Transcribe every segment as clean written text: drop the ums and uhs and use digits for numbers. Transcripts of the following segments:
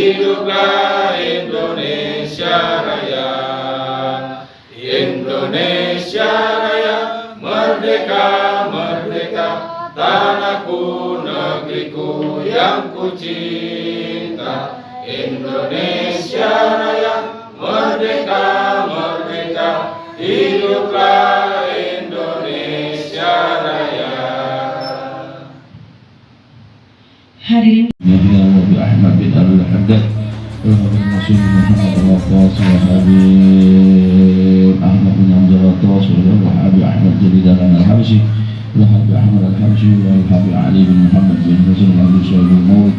hiduplah Indonesia Raya. Indonesia Raya, merdeka, merdeka, tanahku, negeriku yang ku cinta. Indonesia Raya, merdeka, merdeka, hiduplah Indonesia Raya. Hadirin Nabi Ahmad bin Abdul Haddad Rasul Muhammad Habib Ahmad bin Abdul Habib Ahmad Jadidan Al-Habsyi Habib Ahmad Al-Habsyi Habib Ali bin Muhammad bin Hasan Habib Syahid Maut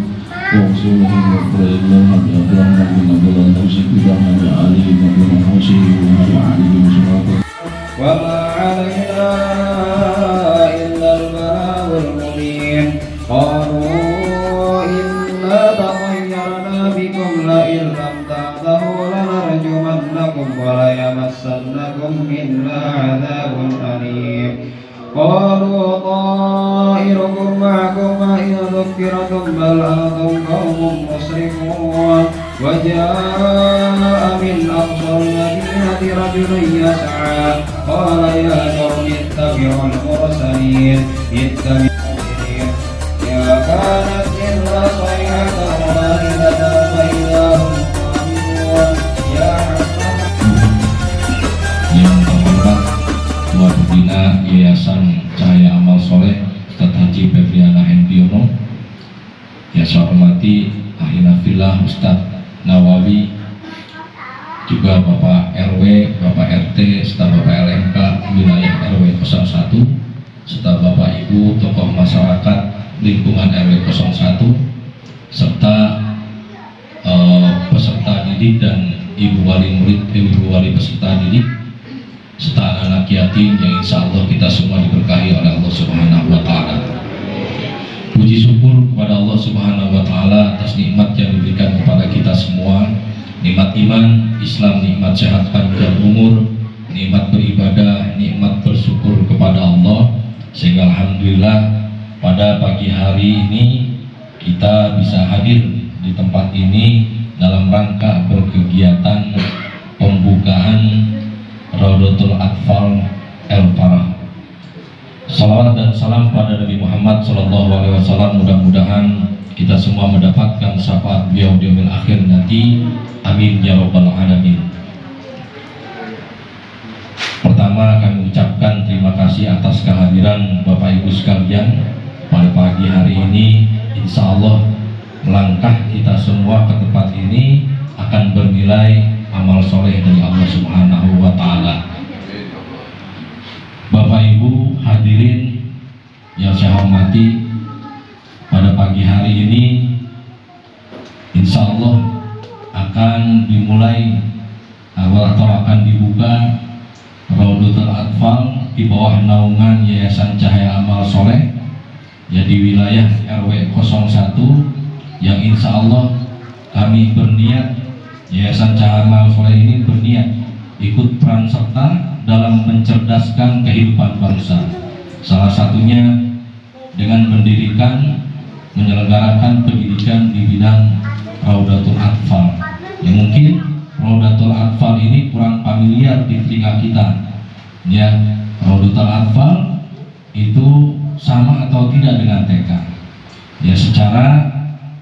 وصوله وإبراهيم Habib Abdurrahman bin Abdul Al-Habsyi Habib Ali bin Abdul Al-Habsyi Habib Ali bin Muhammad وما علينا إلا البلاغ المبين قالوا إنا تطيرنا بكم لئن لم تنتهوا لنرجمنكم وليمسنكم منا عذاب أليم قالوا طائركم معكم وإن ذكرتم بل أنتم قوم مسرفون وجاء من أقصى المدينة رجل يسعى قال يا قوم اتبعوا المرسلين كانت إلا صيحة واحدة فإذا هم خامدون يا Yang terhormat Ketua Pembina Yayasan Cahaya Amal Soleh Ustadz Haji Febriana Hendiono, yang saya hormati Ahinafillah Ustadz Nawawi, juga Bapak RW, Bapak RT, serta Bapak LMK wilayah RW 01, serta Bapak Ibu tokoh masyarakat lingkungan RW 01, serta peserta didik dan ibu wali murid, ibu wali peserta didik, serta anak-anak yatim yang insya Allah kita semua diberkahi oleh Allah Subhanahu wa Ta'ala. Puji syukur kepada Allah Subhanahu wa Ta'ala atas nikmat yang diberikan kepada kita semua, nikmat iman, Islam, nikmat sehat panjang umur, nikmat beribadah, nikmat bersyukur kepada Allah, sehingga alhamdulillah pada pagi hari ini kita bisa hadir di tempat ini dalam rangka berkegiatan pembukaan Raudatul Atfal El-Farah. Salawat dan salam pada Nabi Muhammad SAW. Mudah-mudahan kita semua mendapatkan syafaat beliau di yaumil akhir nanti. Amin ya rabbal alamin. Pertama kami ucapkan terima kasih atas kehadiran Bapak Ibu sekalian pada pagi hari ini. Insya Allah melangkah kita semua ke tempat ini akan bernilai amal soleh dari Allah Subhanahu wa Ta'ala. Bapak Ibu hadirin yang saya hormati, pada pagi hari ini insya Allah akan dimulai atau akan dibuka Raudatul Atfal di bawah naungan Yayasan Cahaya Amal Soleh, ya, di wilayah RW 01, yang insya Allah kami berniat, Yayasan Cahaya Amal Soleh ini berniat ikut peran serta dalam mencerdaskan kehidupan bangsa. Salah satunya dengan menyelenggarakan pendidikan di bidang Raudatul Atfal. Ya, mungkin Raudatul Atfal ini kurang familiar di telinga kita. Ya, Raudatul Atfal itu sama atau tidak dengan TK? Ya, secara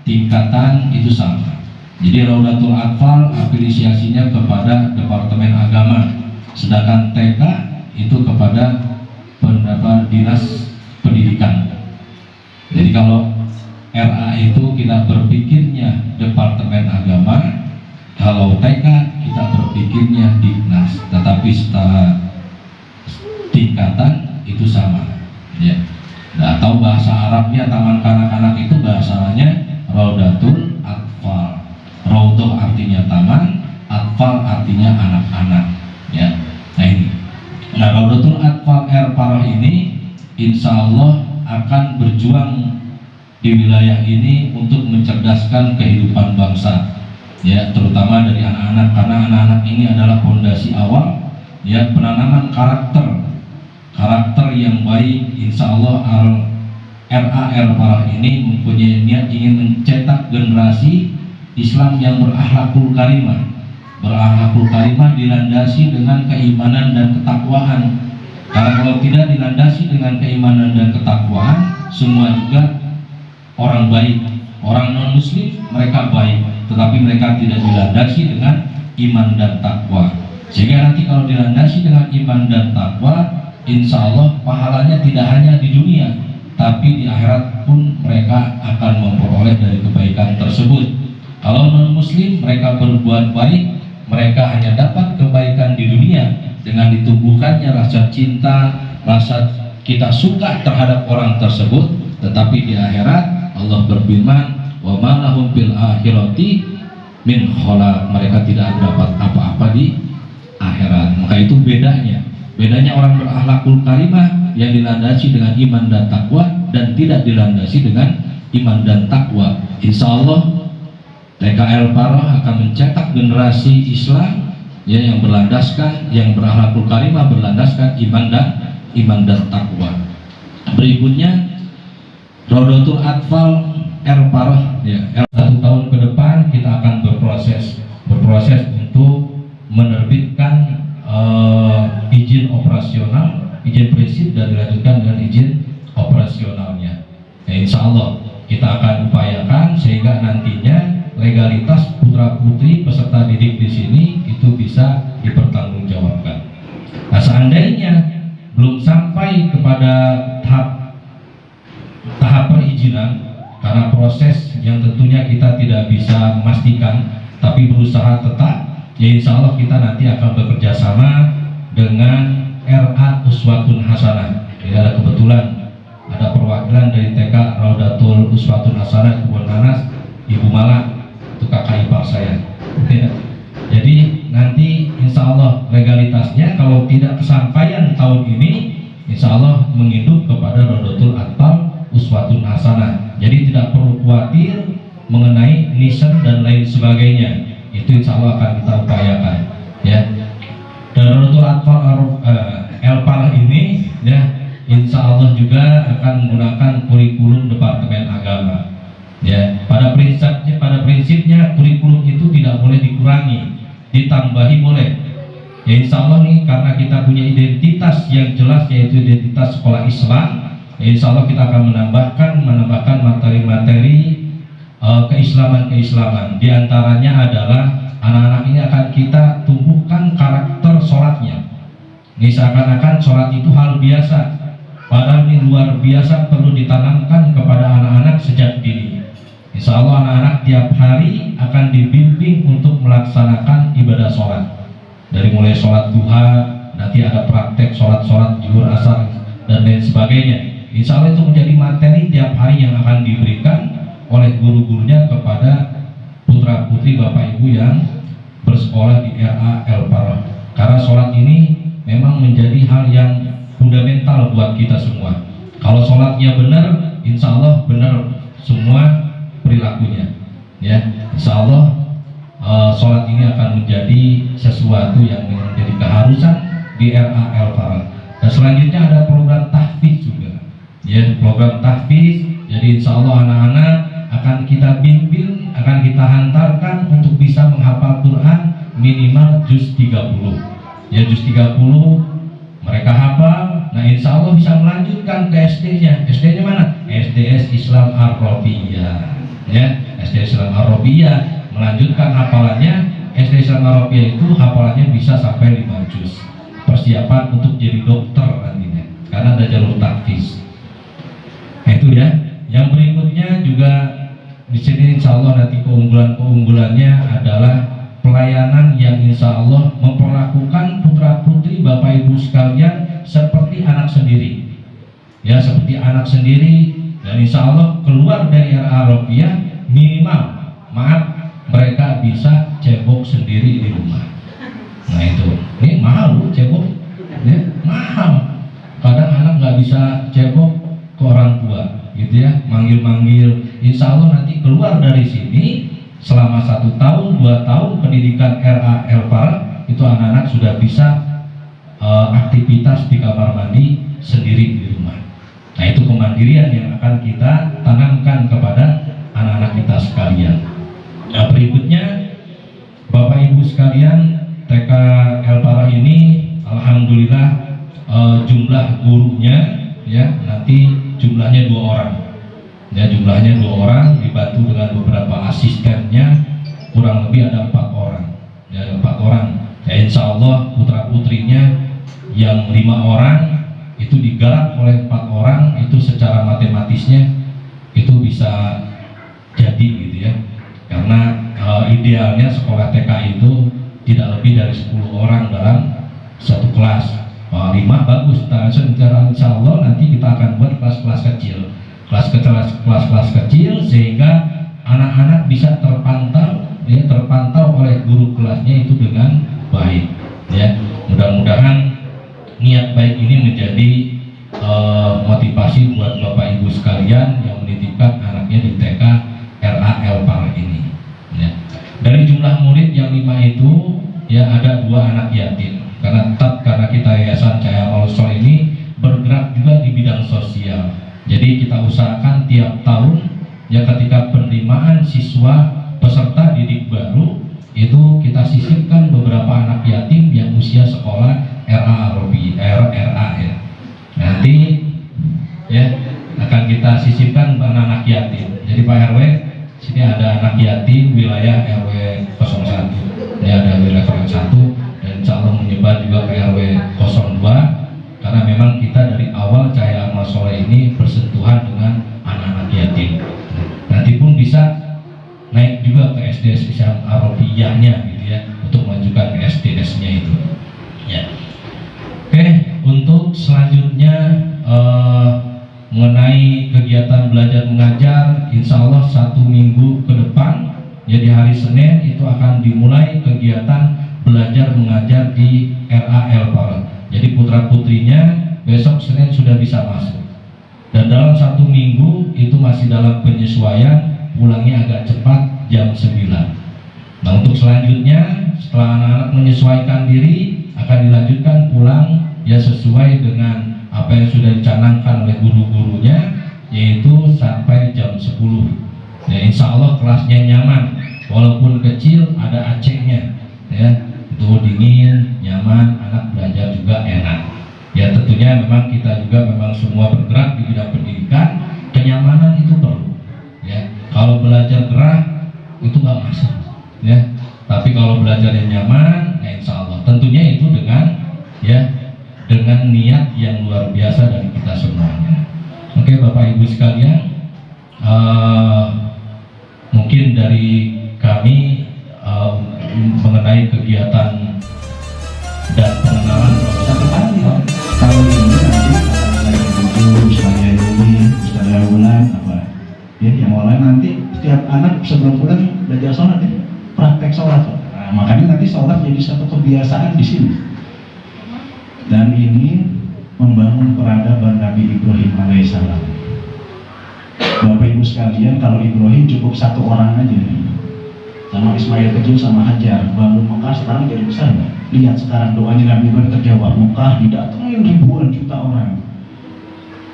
tingkatan itu sama. Jadi Raudatul Atfal afiliasinya kepada Departemen Agama, sedangkan TK itu kepada Dinas Pendidikan. Jadi kalau RA itu kita berpikirnya Departemen Agama, kalau TK kita berpikirnya Dinas, tetapi secara tingkatan itu sama. Ya. Nah, atau bahasa Arabnya taman kanak-kanak itu bahasanya Raudatul Atfal. Raudhah artinya taman, Atfal artinya anak-anak. Ya. Nah ini. Nah, Raudatul Atfal El-Farah ini insya Allah akan berjuang di wilayah ini untuk mencerdaskan kehidupan bangsa, ya, terutama dari anak-anak, karena anak-anak ini adalah fondasi awal, ya, penanaman karakter yang baik. Insya Allah RA El-Farah ini mempunyai niat ingin mencetak generasi Islam yang berakhlakul karimah. Berakhlakul karimah dilandasi dengan keimanan dan ketakwaan. Karena kalau tidak dilandasi dengan keimanan dan ketakwaan, semua juga orang baik. Orang non muslim mereka baik, tetapi mereka tidak dilandasi dengan iman dan takwa. Sehingga nanti kalau dilandasi dengan iman dan takwa, insya Allah pahalanya tidak hanya di dunia, tapi di akhirat pun mereka akan memperoleh dari kebaikan tersebut. Kalau non muslim mereka berbuat baik, mereka hanya dapat kebaikan di dunia dengan ditumbuhkannya rasa cinta, rasa kita suka terhadap orang tersebut, tetapi di akhirat Allah berfirman, wa ma lahum fil akhirati min khalaq, mereka tidak dapat apa-apa di akhirat. Maka itu bedanya orang berakhlakul karimah yang dilandasi dengan iman dan takwa dan tidak dilandasi dengan iman dan takwa. Insya Allah TKL Paroh akan mencetak generasi Islam ya, yang berlandaskan, yang berakhlakul karimah, berlandaskan iman dan takwa. Berikutnya Rodotul Atfal Paroh ya, 1 tahun ke depan kita akan berproses untuk menerbitkan izin operasional, izin prinsip dan dilanjutkan dengan izin operasionalnya. Ya, insya Allah kita akan upayakan sehingga nantinya legalitas putra putri peserta didik di sini itu bisa dipertanggungjawabkan. Nah, seandainya belum sampai kepada tahap perizinan, karena proses yang tentunya kita tidak bisa memastikan, tapi berusaha tetap, ya insya Allah kita nanti akan bekerja sama dengan RA Uswatun Hasanah. Jadi ada kebetulan ada perwakilan dari TK Raudatul Uswatun Hasanah Kebun Nanas, Ibu Mala, itu kakak ipar saya. Jadi nanti insya Allah legalitasnya kalau tidak kesampaian tahun ini, insya Allah menginduk kepada Raudatul Atfal Uswatun Hasanah. Jadi tidak perlu khawatir mengenai nisen dan lain sebagainya. Itu insya Allah akan kita upayakan. Ya. Dan Raudatul Atfal Paroh ini, ya, insya Allah juga akan menggunakan kurikulum Departemen Agama. Ya. Pada prinsipnya kurikulum itu tidak boleh dikurangi, ditambahi boleh. Ya insya Allah nih, karena kita punya identitas yang jelas yaitu identitas sekolah Islam. Insya Allah kita akan menambahkan materi-materi keislaman. Di antaranya adalah anak-anak ini akan kita tumbuhkan karakter sholatnya. Ini seakan-akan sholat itu hal biasa, padahal ini luar biasa, perlu ditanamkan kepada anak-anak sejak dini. Insya Allah anak-anak tiap hari akan dibimbing untuk melaksanakan ibadah sholat. Dari mulai sholat duha, nanti ada praktek sholat zuhur, asar, dan lain sebagainya. Insya Allah itu menjadi materi tiap hari yang akan diberikan oleh guru-gurunya kepada putra putri bapak ibu yang bersekolah di RA Paroh. Karena sholat ini memang menjadi hal yang fundamental buat kita semua. Kalau sholatnya benar, insya Allah benar semua perilakunya. Ya, insya Allah sholat ini akan menjadi sesuatu yang menjadi keharusan di RA Paroh. Dan selanjutnya ada program tahfiz juga. Ya, program tahfiz. Jadi insya Allah anak-anak akan kita bimbing, akan kita hantarkan untuk bisa menghafal Quran minimal juz 30. Ya, juz 30 mereka hafal. Nah insya Allah bisa melanjutkan ke SD-nya. SD-nya mana? SDS Islam Arrobiyah. Ya, SD Islam Arrobiyah melanjutkan hafalannya. SD Islam Arrobiyah itu hafalannya bisa sampai 5 juz. Persiapan untuk jadi dokter nantinya, karena ada jalur tahfiz. Itu ya. Yang berikutnya juga di sini insya Allah nanti keunggulannya adalah pelayanan yang insya Allah memperlakukan putra putri bapak ibu sekalian seperti anak sendiri. Ya, seperti anak sendiri. Dan insya Allah keluar dari RA Arrobiyah minimal, mereka bisa cebok sendiri di rumah. Nah itu, ini mahal loh cebok, ya, mahal. Kadang anak nggak bisa cebok ke orang tua, gitu ya, manggil-manggil. Insya Allah nanti keluar dari sini selama 1 tahun, 2 tahun pendidikan RA Paroh itu anak-anak sudah bisa aktivitas di kamar mandi sendiri di rumah. Nah itu kemandirian yang akan kita tanamkan kepada anak-anak kita sekalian. Nah, berikutnya Bapak Ibu sekalian, TK El Parah ini alhamdulillah jumlah gurunya ya nanti jumlahnya 2 orang. Ya, jumlahnya 2 orang dibantu dengan beberapa asistennya, kurang lebih ada 4 orang. Ya, ada 4 orang. Ya, insya Allah putra putrinya yang 5 orang itu digarap oleh 4 orang, itu secara matematisnya itu bisa jadi gitu ya. Karena idealnya sekolah TK itu tidak lebih dari 10 orang dalam satu kelas. 5 bagus. Secara insya Allah nanti kita akan buat kelas-kelas kecil, kelas-kelas kecil sehingga anak-anak bisa terpantau oleh guru kelasnya itu dengan baik. Ya, mudah-mudahan niat baik ini menjadi motivasi buat Bapak Ibu sekalian yang menitipkan anaknya di TK RA El Parah ini. Ya. Dari jumlah murid yang 5 itu ya ada 2 anak yatim. Karena kita Yayasan Cahaya Al-Sol ini bergerak juga di bidang sosial. Jadi kita usahakan tiap tahun ya ketika penerimaan siswa peserta didik baru itu kita sisipkan beberapa anak yatim yang usia sekolah RA ya. Nanti ya akan kita sisipkan anak yatim. Jadi Pak RW, sini ada anak yatim wilayah RW 01. Ini ada wilayah 01 dan insya Allah menyebar juga ke RW 02 karena memang kita dari awal Cahaya Amal Soleh ini bersentuhan dengan anak-anak yatim. Nanti pun bisa naik juga ke SD Islam Arabiyahnya gitu ya untuk mengajukan ke SDS-nya itu. Ya. Oke, untuk selanjutnya mengenai kegiatan belajar mengajar, insya Allah 1 minggu ke depan, jadi hari Senin itu akan dimulai kegiatan belajar mengajar di RA El Parah. Jadi putra putrinya besok Senin sudah bisa masuk. Dan dalam 1 minggu itu masih dalam penyesuaian, pulangnya agak cepat jam 9. Nah, untuk selanjutnya setelah anak-anak menyesuaikan diri akan dilanjutkan pulang ya sesuai dengan apa yang sudah dicanangkan oleh guru-gurunya, yaitu sampai jam 10. Ya, insya Allah kelasnya nyaman, walaupun kecil ada AC-nya ya, itu dingin, nyaman, anak belajar juga enak. Ya tentunya memang kita juga memang semua bergerak di bidang pendidikan, kenyamanan itu perlu. Ya, kalau belajar gerah itu nggak masuk. Ya, tapi kalau belajarnya nyaman, nah insya Allah tentunya itu dengan niat yang luar biasa dari kita semuanya. Oke Bapak Ibu sekalian, mungkin dari kami mengenai kegiatan dan pengenalan kalau ini nanti Ustazah Yuni, Ustazah Wulan ya yang online nanti setiap anak sebelum pulang belajar sholat ya, praktek sholat. Nah, makanya nanti sholat jadi satu kebiasaan di sini. Dan ini membangun peradaban Nabi Ibrahim alaihissalam. Bapak Ibu sekalian, kalau Ibrahim cukup 1 orang aja, sama Ismail kecil sama Hajar, bangun Mekah sekarang jadi besar nggak? Lihat sekarang doanya Nabi Ibrahim terjawab, Mekah didatengin ribuan juta orang.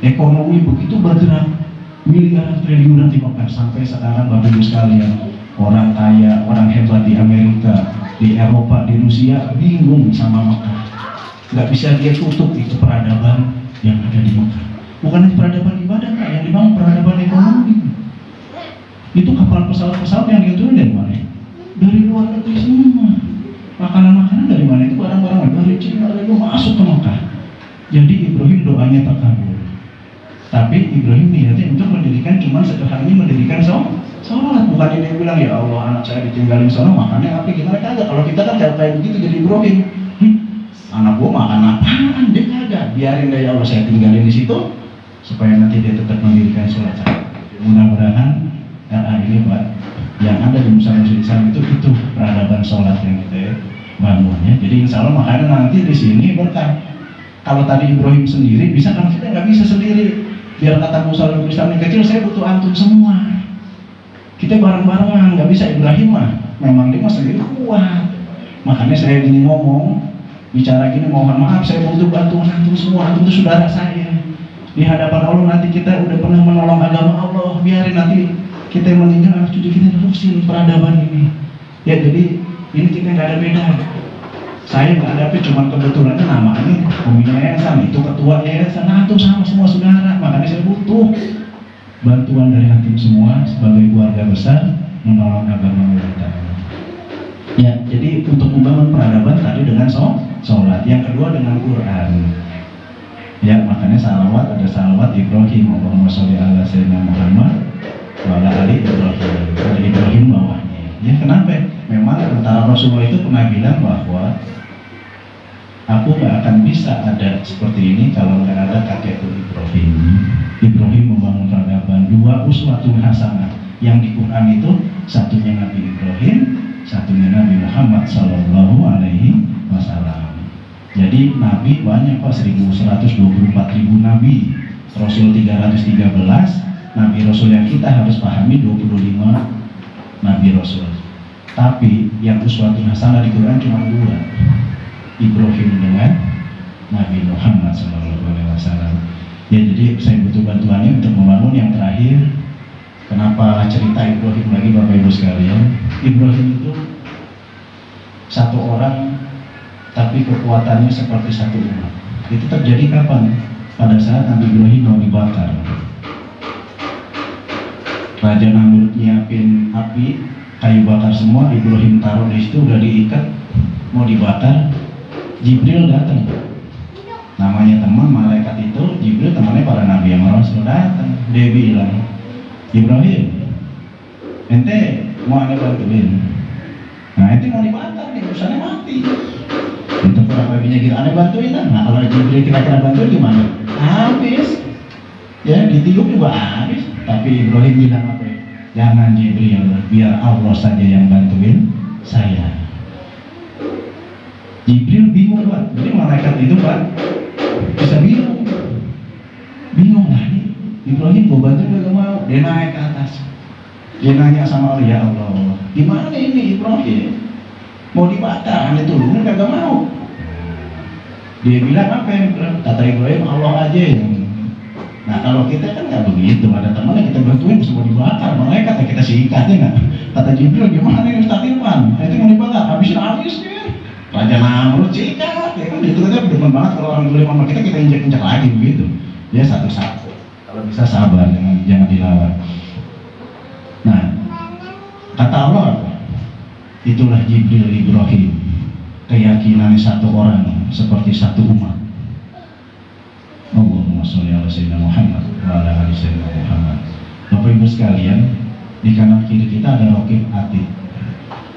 Ekonomi begitu bergerak, miliaran triliunan di Mekah. Sampai sekarang Bapak Ibu sekalian, orang kaya, orang hebat di Amerika, di Eropa, di Rusia bingung sama Mekah. Nggak bisa dia tutup itu peradaban yang ada di Mekah. Bukan hanya peradaban ibadah, Kak, yang dibangun peradaban ekonomi. Itu kapal pesawat-pesawat yang dia turun dari mana? Dari luar negeri semua. Makanan-makanan dari mana? Itu barang-barang dari Cina, dari luar masuk ke Mekah. Jadi Ibrahim doanya terkabul. Tapi Ibrahim niatnya untuk mendirikan cuma sederhananya mendirikan sholat. Bukan dia bilang ya Allah anak saya ditinggalin sholat makannya apa gimana, kagak. Kalau kita kan kayak begitu jadi Ibrahim. Anak gua makan apaan? Dia kagak. Biarin deh ya Allah saya tinggalin di situ supaya nanti dia tetap mendirikan sholat. Mudah-mudahan ini Pak yang ada di Musa Islam itu peradaban sholat yang kita bangunnya. Jadi insya Allah makanya nanti di sini berkah. Kalau tadi Ibrahim sendiri bisa, kalau kita nggak bisa sendiri. Biar kata Musa Islam yang kecil, saya butuh antum semua. Kita bareng-barengan, nggak bisa Ibrahim mah. Memang dia mah sendiri kuat. Makanya saya gini ngomong, bicara gini, mohon maaf saya butuh bantuan antum semua. Antum itu saudara saya. Di hadapan Allah nanti kita udah pernah menolong agama Allah. Biarin nanti kita yang meninggal, anak cucu kita terusin peradaban ini. Ya jadi ini kita nggak ada beda. Saya nggak ada, tapi cuma kebetulannya namanya pembina yayasan, itu ketua yayasan, nah itu sama semua saudara. Makanya saya butuh bantuan dari hakim semua sebagai keluarga besar menolong agama kita. Ya, jadi untuk membangun peradaban tadi dengan sholat, yang kedua dengan Quran. Ya, makanya salawat, ada salawat Ibrahim, Allahumma sholli ala sayyidina Muhammad wa ala ali Ibrahim. Ada Ibrahim bawahnya. Ya, kenapa? Memang antara Rasulullah itu pernah bilang bahwa aku gak akan bisa ada seperti ini kalau gak ada kakekku Ibrahim. Ibrahim membangun peradaban, dua uswatun hasanah. Yang di Quran itu satunya Nabi Ibrahim, satunya Nabi Muhammad Sallallahu Alaihi Wasallam. Jadi Nabi banyak Pak, 124.000 Nabi, Rasul 313, Nabi Rasul yang kita harus pahami 25 Nabi Rasul. Tapi yang uswatun hasanah di Quran cuma dua, Ibrahim dengan Nabi Muhammad SAW. Ya jadi saya butuh bantuannya untuk membangun yang terakhir. Kenapa cerita Ibrahim lagi Bapak Ibu sekalian? Ibrahim itu satu orang tapi kekuatannya seperti satu umat. Itu terjadi kapan? Pada saat Nabi Ibrahim mau dibakar. Raja Namrud nyiapin api, kayu bakar semua, Ibrahim taruh di situ, udah diikat, mau dibakar. Jibril datang, namanya teman malaikat itu. Jibril temannya para nabi yang rasul, datang. Dia bilang, Ibrahim, ente mau ane bantuin? Nah ente mau dibakar nih, urusannya mati. Untuk para nabinya gitu, ane bantuin lah. Nah kalau Jibril kira-kira bantuin gimana? Habis, ya ditiup juga habis. Tapi Ibrahim bilang apa? Jangan Jibril, biar Allah saja yang bantuin saya. Jibril bingung Pak, jadi malaikat itu Pak bisa bingung lah nih, Ibrahim gue bantu gak mau. Dia naik ke atas, dia nanya sama Allah, ya Allah, gimana ini Ibrahim mau dibakar, aneh turun kagak mau. Dia bilang apa ya? Kata Ibrahim, Allah aja yang. Nah kalau kita kan nggak begitu, ada teman yang kita bantuin semua dibakar, malaikat yang kita sikat ya nggak. Kata Jibril, gimana nih Ustaz Irfan, itu mau dibakar, habis dia. Raja Namrud sikat, ya kan itu kan demen banget kalau orang boleh sama kita injak-injak lagi begitu. Dia satu-satu. Kalau bisa sabar, jangan dilawan. Nah, kata Allah apa? Itulah Jibril Ibrahim. Keyakinan satu orang seperti satu umat. Allahumma sholli ala sayyidina Muhammad wa ala ali sayyidina Muhammad. Bapak Ibu sekalian, di kanan kiri kita ada Raqib Atid,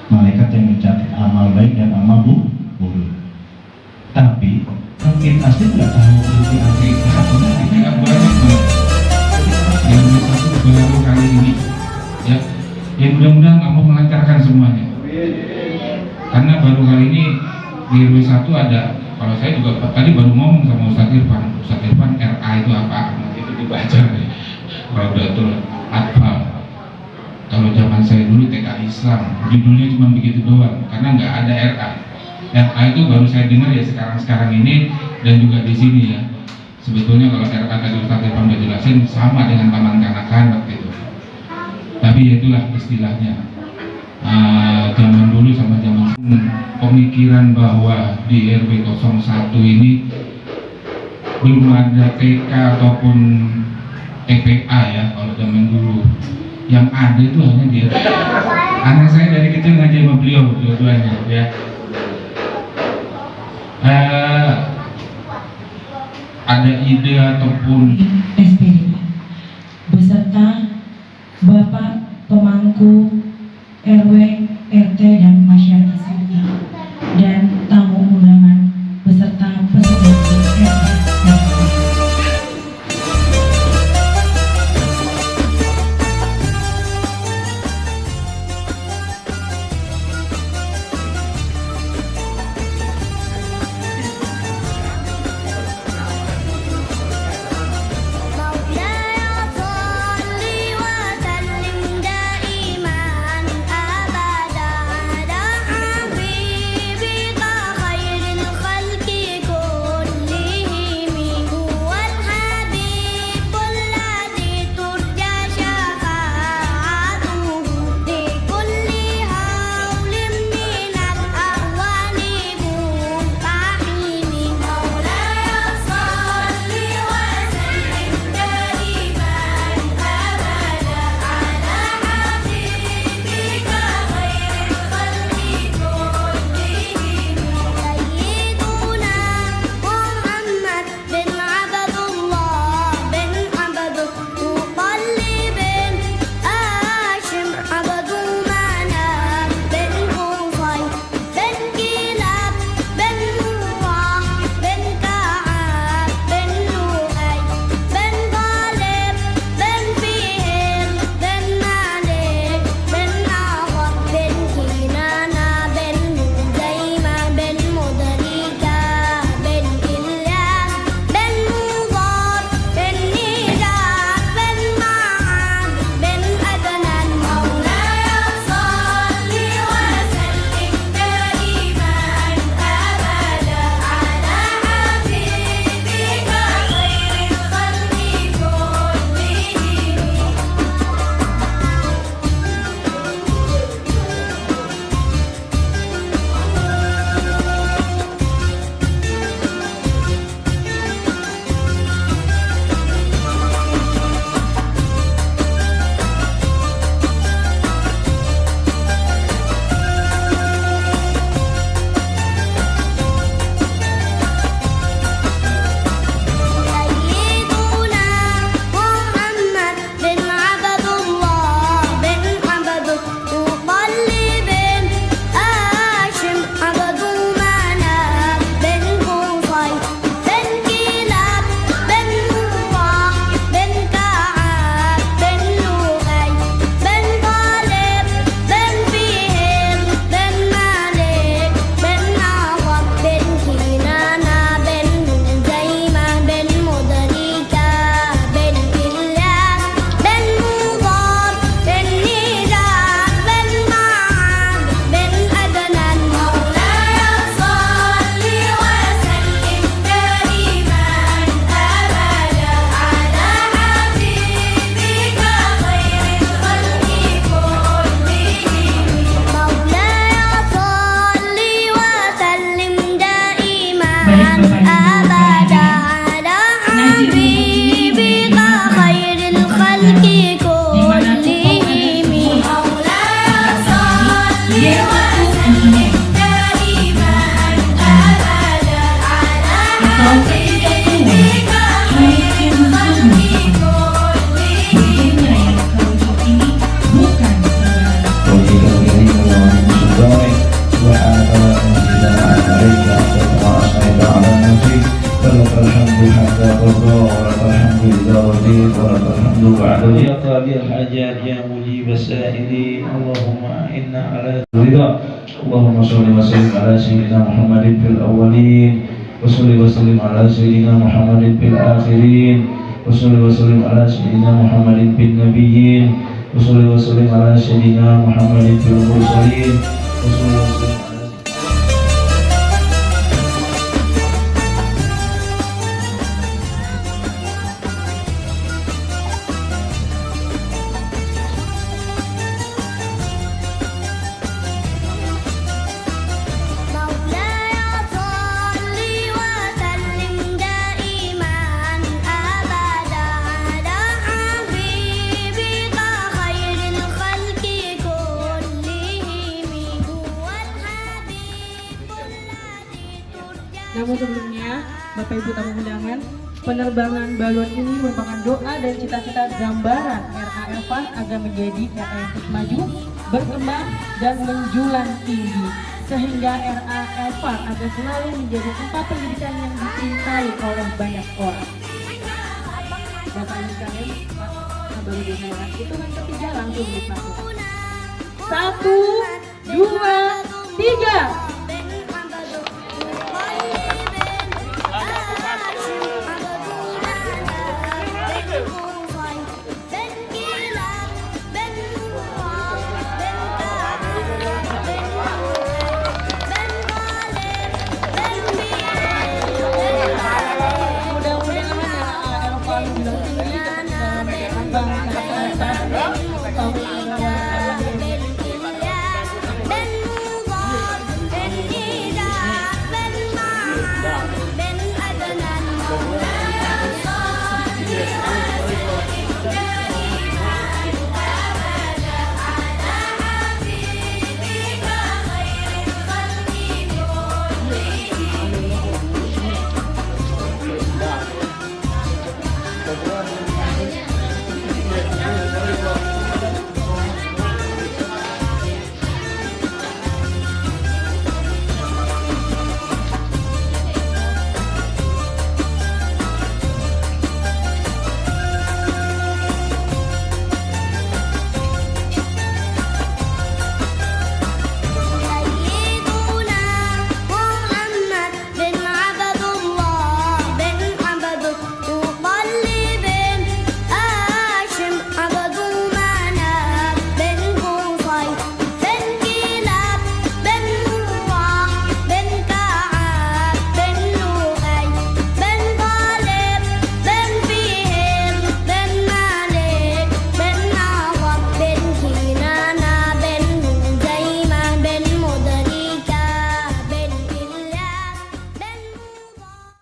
malaikat yang mencatat amal baik dan amal buruk. Tapi Raqib Atid nggak tahu ini Atid Tidak banyak Pak. Yang satu baru kali ini, ya. Yang mudah-mudahan Allah melancarkan semuanya. Karena baru kali ini di RW 1 ada. Kalau saya juga tadi baru ngomong sama Ustaz Irfan RA itu apa? Itu dibaca ya. Raudatul Atfal. Kalau zaman saya dulu TK Islam, judulnya cuma begitu doang, karena nggak ada RA. RA itu baru saya dengar ya sekarang ini dan juga di sini ya. Sebetulnya kalau RA tadi Ustaz Irfan udah jelasin sama dengan taman kanak-kanak gitu. Tapi ya itulah istilahnya. Zaman dulu sama zaman pemikiran bahwa di RW 01 ini belum ada TK ataupun TPA ya kalau zaman dulu. Yang ada itu hanya dia. Anak saya dari kecil ngaji sama beliau dua-duanya ya. Ada ide ataupun SPD beserta Bapak pemangku RW, RT dan masyarakat sekitar dan tamu undangan beserta peserta RT. صل وسلم دائما أبدا سبحانك لا نحصي ثناء عليك أنت كما أثنيت على نفسك ولك الحمد حتى ترضى ولك الحمد إذا رضيت ولك الحمد بعد يا قاضي الحاجات يا مجيب السائلين اللهم إنا على رضا اللهم صل وسلم على سيدنا محمد في الأولين وصل وسلم على سيدنا محمد في الآخرين وصل وسلم على سيدنا محمد في النبيين وصل وسلم على سيدنا محمد في المرسلين وصل وسلم على Namun sebelumnya, Bapak Ibu tamu undangan, penerbangan balon ini merupakan doa dan cita-cita gambaran RA Elvan agar menjadi RA yang terus maju, berkembang, dan menjulang tinggi. Sehingga RA Elvan agar selalu menjadi tempat pendidikan yang dicintai oleh banyak orang. Bapak Ibu sekalian, baru disemangat, hitungan ketiga langsung dipakai. 1, 2, 3.